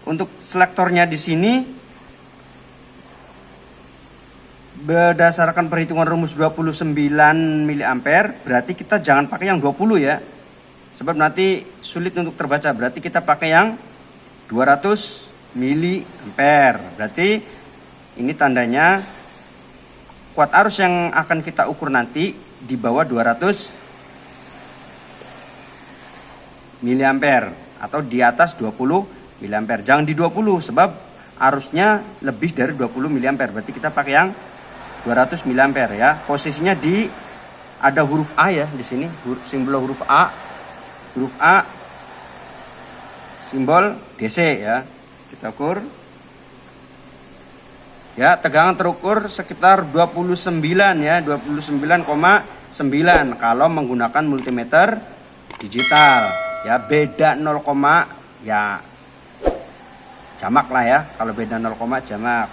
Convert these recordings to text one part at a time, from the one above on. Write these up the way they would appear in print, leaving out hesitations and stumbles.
untuk selektornya di sini berdasarkan perhitungan rumus 29 mA, berarti kita jangan pakai yang 20 ya. Sebab nanti sulit untuk terbaca. Berarti kita pakai yang 200 mA. Berarti ini tandanya kuat arus yang akan kita ukur nanti di bawah 200 mA atau di atas 20 mA. Jangan di 20 sebab arusnya lebih dari 20 mA. Berarti kita pakai yang 200 mA ya. Posisinya di ada huruf A ya di sini, simbol huruf A. Huruf A simbol DC ya. Kita ukur. Ya, tegangan terukur sekitar 29 ya, 29,9 kalau menggunakan multimeter digital. Ya, beda 0, ya jamak lah ya. Kalau beda 0, jamak.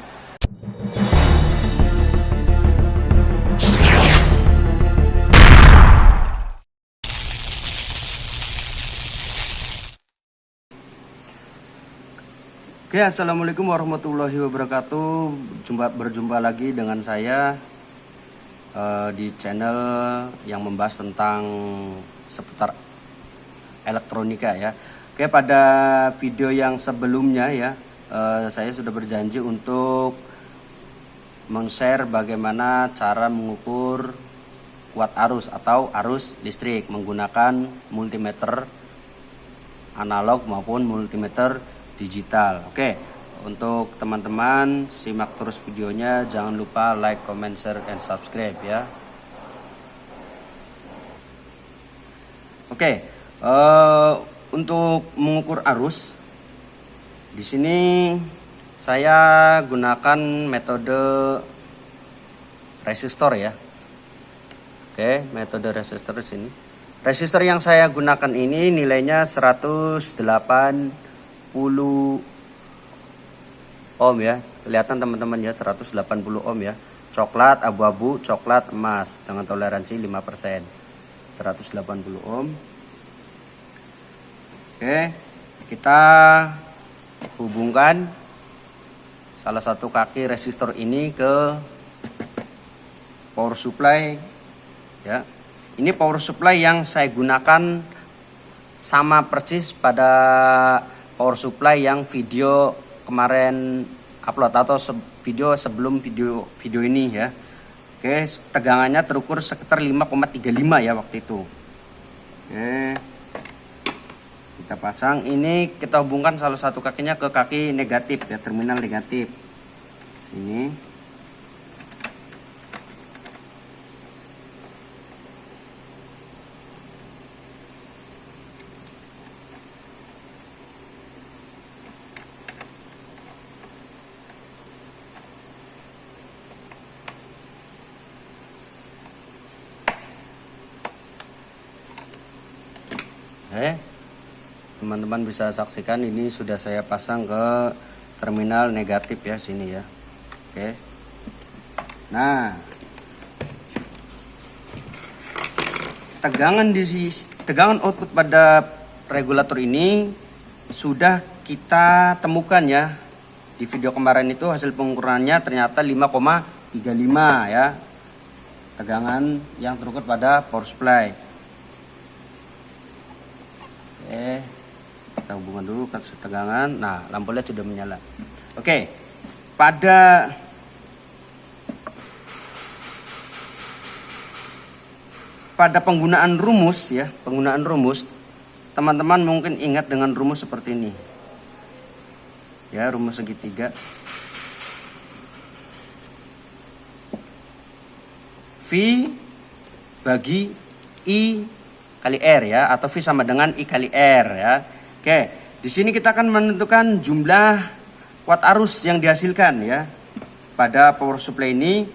Oke, assalamualaikum warahmatullahi wabarakatuh. Berjumpa lagi dengan saya di channel yang membahas tentang seputar elektronika ya. Oke, pada video yang sebelumnya ya, saya sudah berjanji untuk men-share bagaimana cara mengukur kuat arus atau arus listrik menggunakan multimeter analog maupun multimeter digital. Oke, untuk teman-teman simak terus videonya, jangan lupa like, comment, share, and subscribe ya. Oke, untuk mengukur arus di sini saya gunakan metode resistor ya. Oke, metode resistor di sini. Resistor yang saya gunakan ini nilainya 180 ohm ya, kelihatan teman-teman ya, 180 ohm ya, coklat, abu-abu, coklat, emas dengan toleransi 5%, 180 ohm. Oke, kita hubungkan salah satu kaki resistor ini ke power supply ya. Ini power supply yang saya gunakan sama persis pada power supply yang video kemarin upload atau video sebelum video ini ya. Oke, tegangannya terukur sekitar 5,35 ya waktu itu. Oke, kita pasang ini, kita hubungkan salah satu kakinya ke kaki negatif ya, terminal negatif ini. Teman-teman bisa saksikan ini sudah saya pasang ke terminal negatif ya sini ya. Oke. Nah, tegangan output pada regulator ini sudah kita temukan ya. Di video kemarin itu hasil pengukurannya ternyata 5,35 ya. Tegangan yang terukur pada power supply. Oke, kita hubungkan dulu ke tegangan. Nah, lampu LED sudah menyala. Oke, pada penggunaan rumus ya, teman-teman mungkin ingat dengan rumus seperti ini ya, rumus segitiga. V bagi I kali R ya, atau V sama dengan I kali R ya. Oke, di sini kita akan menentukan jumlah kuat arus yang dihasilkan ya pada power supply ini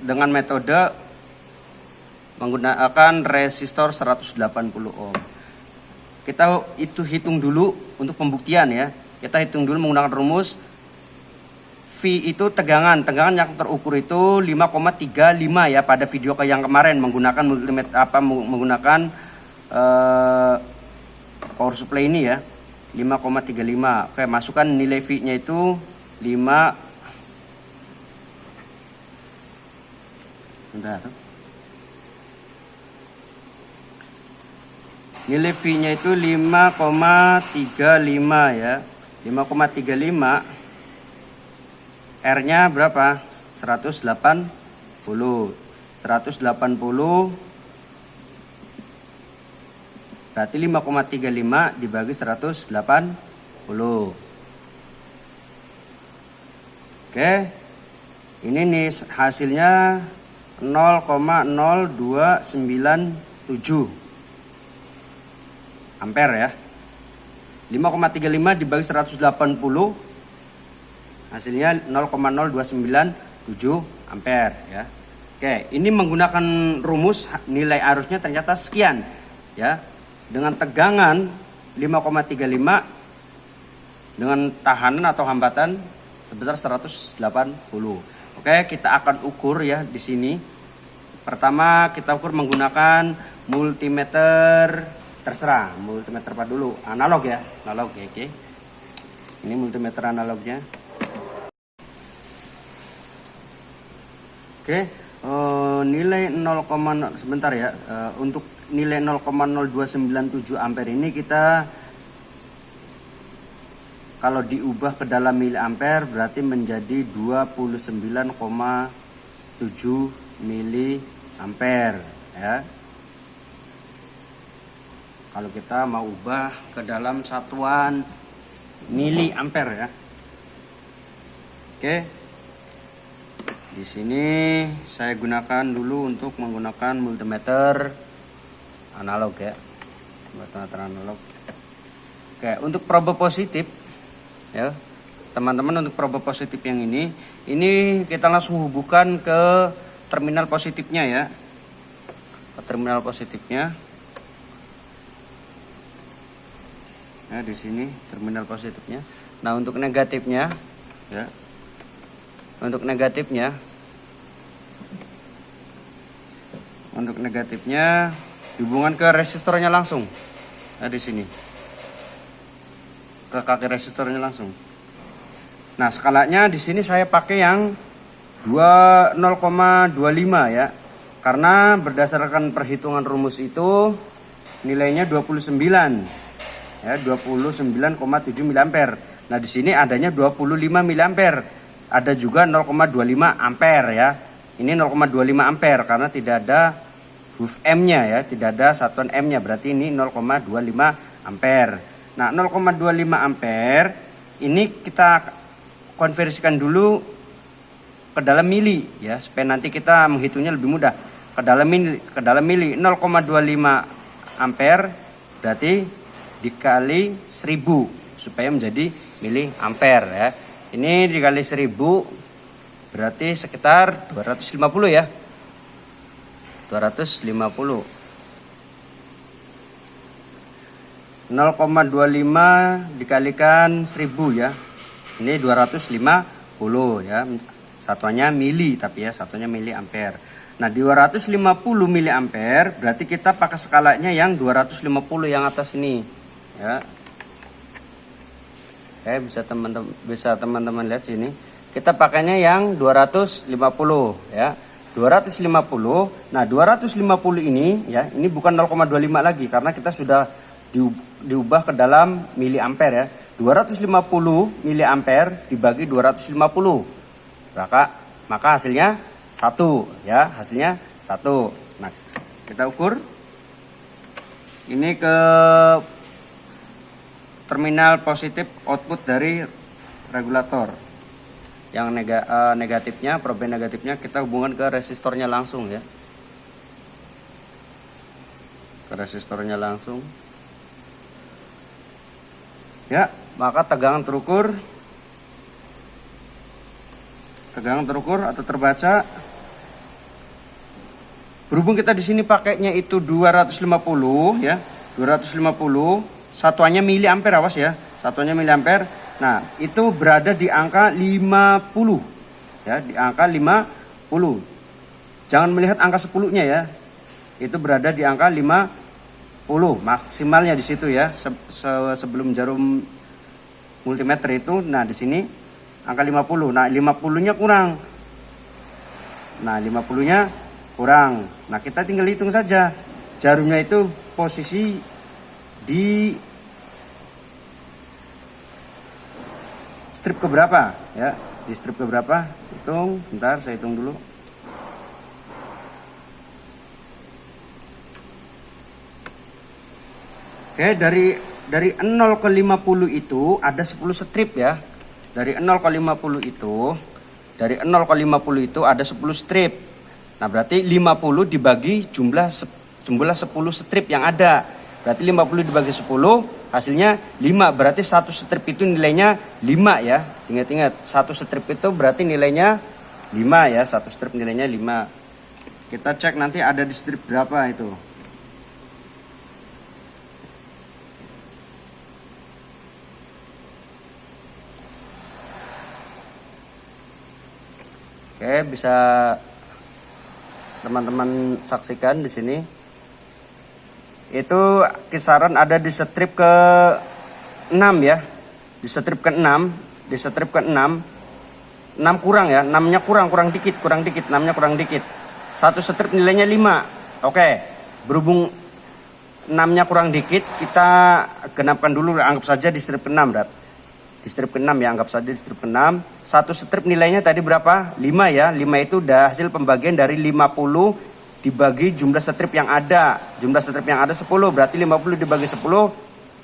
dengan metode menggunakan resistor 180 ohm. Kita hitung dulu untuk pembuktian ya. Kita hitung dulu menggunakan rumus V itu tegangan yang terukur itu 5,35 ya pada video yang kemarin menggunakan multimeter menggunakan power supply ini ya. 5,35. Oke, masukkan nilai V-nya itu 5. Bentar. Nilai V-nya itu 5,35 ya. 5,35. R-nya berapa? 180. 180 berarti 5,35 dibagi 180. Oke. Ini nih hasilnya 0,0297 ampere ya. 5,35 dibagi 180 hasilnya 0,0297 ampere ya. Oke, ini menggunakan rumus nilai arusnya ternyata sekian ya. Dengan tegangan 5,35 dengan tahanan atau hambatan sebesar 180. Oke, kita akan ukur ya di sini. Pertama kita ukur menggunakan multimeter, terserah multimeter apa dulu, analog ya, analog ya. Oke. Ini multimeter analognya. Oke, nilai 0, sebentar ya. Untuk nilai 0,0297 ampere ini kita kalau diubah ke dalam miliampere berarti menjadi 29,7 miliampere ya. Kalau kita mau ubah ke dalam satuan miliampere ya. Oke. Di sini saya gunakan dulu untuk menggunakan multimeter analog ya. Multimeter analog. Oke, untuk probe positif ya. Teman-teman, untuk probe positif yang ini kita langsung hubungkan ke terminal positifnya ya. Ke terminal positifnya. Ya, di sini terminal positifnya. Nah, untuk negatifnya ya. Untuk negatifnya hubungan ke resistornya langsung. Nah, di sini. Ke kaki resistornya langsung. Nah, skalanya di sini saya pakai yang 0,25 ya. Karena berdasarkan perhitungan rumus itu nilainya 29. Ya, 29,7 miliampere. Nah, di sini adanya 25 miliampere. Ada juga 0,25 ampere ya. Ini 0,25 ampere karena tidak ada huruf M-nya ya, tidak ada satuan M-nya. Berarti ini 0,25 ampere. Nah, 0,25 ampere ini kita konversikan dulu ke dalam mili ya, supaya nanti kita menghitungnya lebih mudah. Ke dalam mili 0,25 ampere berarti dikali 1000 supaya menjadi miliampere ya. Ini dikali 1000 berarti sekitar 250 ya. 250. 0,25 dikalikan 1000 ya. Ini 250 ya. Satuannya mili tapi ya, satunya miliampere. Nah, 250 miliampere berarti kita pakai skalanya yang 250 yang atas ini ya. Oke, bisa teman-teman lihat sini. Kita pakainya yang 250 ya. 250. Nah, 250 ini ya, ini bukan 0,25 lagi karena kita sudah diubah ke dalam miliampere ya. 250 miliampere dibagi 250. Maka hasilnya 1 ya, hasilnya 1. Nah, kita ukur. Ini ke terminal positif output dari regulator. Yang negatifnya, probe negatifnya kita hubungkan ke resistornya langsung ya. Ke resistornya langsung. Ya, maka tegangan terukur atau terbaca. Berhubung kita di sini pakainya itu 250 ya. 250 satuannya miliampere, awas ya. Satuannya miliampere. Nah, itu berada di angka 50. Ya, di angka 50. Jangan melihat angka 10-nya ya. Itu berada di angka 50. maksimalnya di situ ya, sebelum jarum multimeter itu. Nah di sini angka 50. Nah 50-nya kurang. Nah 50-nya kurang. Nah kita tinggal hitung saja jarumnya itu posisi di strip keberapa ya, di strip keberapa. Hitung bentar, saya hitung dulu. Oke, dari 0 ke 50 itu ada 10 strip ya. Dari 0 ke 50 itu, dari 0 ke 50 itu ada 10 strip. Nah, berarti 50 dibagi jumlah 10 strip yang ada. Berarti 50 dibagi 10 hasilnya 5. Berarti satu strip itu nilainya 5 ya. Ingat-ingat, satu strip itu berarti nilainya 5 ya. Satu strip nilainya 5. Kita cek nanti ada di strip berapa itu. Oke, bisa teman-teman saksikan di sini. Itu kisaran ada di strip ke 6 ya. Di strip ke 6, di strip ke 6. 6 kurang ya, 6-nya kurang dikit, 6-nya kurang dikit. Satu strip nilainya 5. Oke, berhubung 6-nya kurang dikit, kita genapkan dulu, anggap saja di strip ke 6, Dad. Di strip ke-6 ya, anggap saja di strip ke-6. Satu strip nilainya tadi berapa? 5 ya. 5 itu udah hasil pembagian dari 50 dibagi jumlah strip yang ada. Jumlah strip yang ada 10, berarti 50 dibagi 10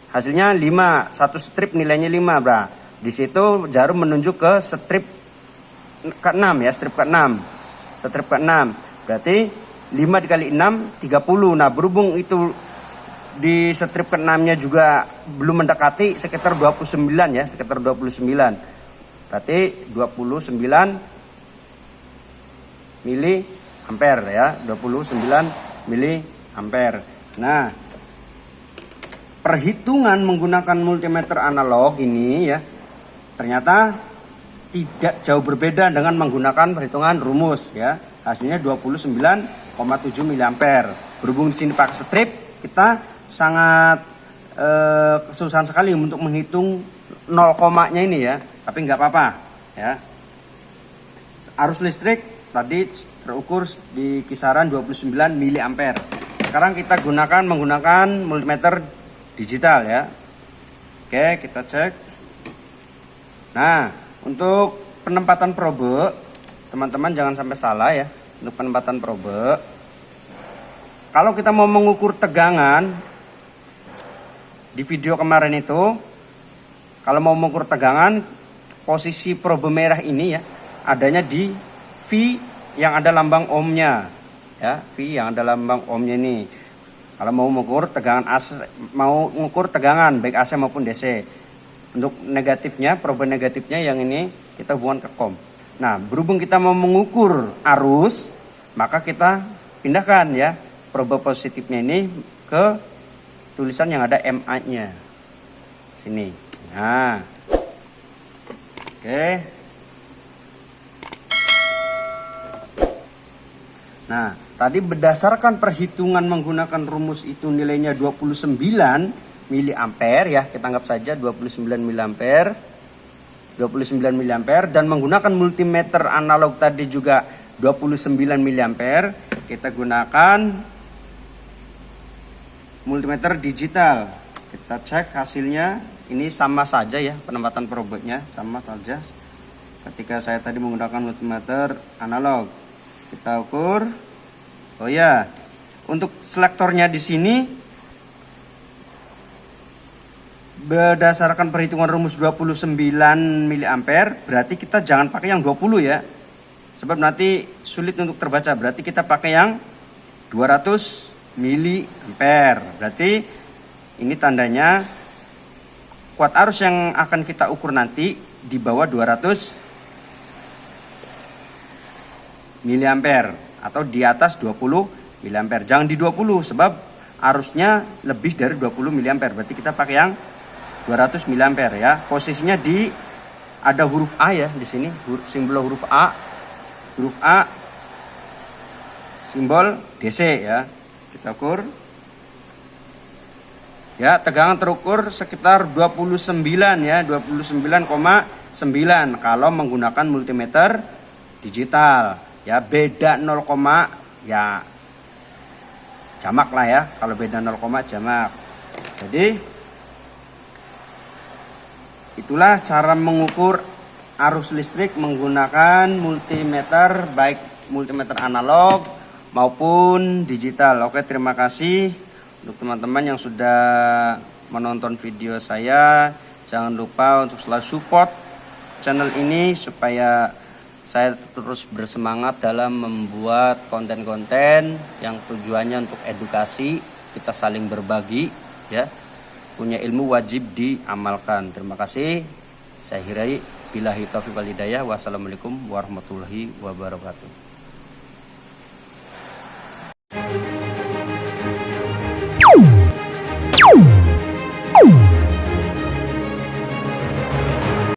hasilnya 5. Satu strip nilainya 5, bro. Di situ jarum menunjuk ke strip ke-6 ya, strip ke-6. Strip ke-6. Berarti 5 dikali 6 30. Nah, berhubung itu di strip ke-6-nya juga belum mendekati, sekitar 29 ya, sekitar 29. Berarti 29 mili ampere ya, 29 mili ampere. Nah, perhitungan menggunakan multimeter analog ini ya, ternyata tidak jauh berbeda dengan menggunakan perhitungan rumus ya. Hasilnya 29,7 mili ampere. Berhubung di sini pakai strip, kita sangat kesusahan sekali untuk menghitung 0 komanya ini ya, tapi nggak apa-apa ya. Arus listrik tadi terukur di kisaran 29 mili ampere. Sekarang kita menggunakan multimeter digital ya. Oke, kita cek. Nah, untuk penempatan probe, teman-teman jangan sampai salah ya. Untuk penempatan probe, kalau kita mau mengukur tegangan di video kemarin itu, kalau mau mengukur tegangan, posisi probe merah ini ya, adanya di V yang ada lambang ohmnya ya, V yang ada lambang ohmnya ini. Kalau mau mengukur tegangan AC, mau mengukur tegangan baik AC maupun DC. Untuk negatifnya, probe negatifnya yang ini kita hubungkan ke COM. Nah, berhubung kita mau mengukur arus, maka kita pindahkan ya probe positifnya ini ke tulisan yang ada MA-nya sini. Nah, oke. Nah, tadi berdasarkan perhitungan menggunakan rumus itu nilainya 29 mili ampere ya, kita anggap saja 29 mili ampere. 29 mili ampere, dan menggunakan multimeter analog tadi juga 29 mili ampere. Kita gunakan multimeter digital, kita cek hasilnya. Ini sama saja ya, penempatan probenya sama saja ketika saya tadi menggunakan multimeter analog. Kita ukur. Oh ya, untuk selektornya di sini berdasarkan perhitungan rumus 29 mili ampere, berarti kita jangan pakai yang 20 ya, sebab nanti sulit untuk terbaca. Berarti kita pakai yang 200 mili ampere. Berarti ini tandanya kuat arus yang akan kita ukur nanti di bawah 200 mili ampere atau di atas 20 mili ampere. Jangan di 20 sebab arusnya lebih dari 20 mili ampere. Berarti kita pakai yang 200 mili ampere ya. Posisinya di ada huruf A ya di sini, simbol huruf A. Huruf A simbol DC ya. Kita ukur. Ya, tegangan terukur sekitar 29 ya, 29,9 kalau menggunakan multimeter digital. Ya, beda 0, ya jamak lah ya. Kalau beda 0, jamak. Jadi itulah cara mengukur arus listrik menggunakan multimeter, baik multimeter analog maupun digital. Oke, terima kasih untuk teman-teman yang sudah menonton video saya. Jangan lupa untuk selalu support channel ini supaya saya terus bersemangat dalam membuat konten-konten yang tujuannya untuk edukasi, kita saling berbagi ya. Punya ilmu wajib diamalkan. Terima kasih. Saya Hirai, billahi taufiq wal hidayah. Wassalamualaikum warahmatullahi wabarakatuh.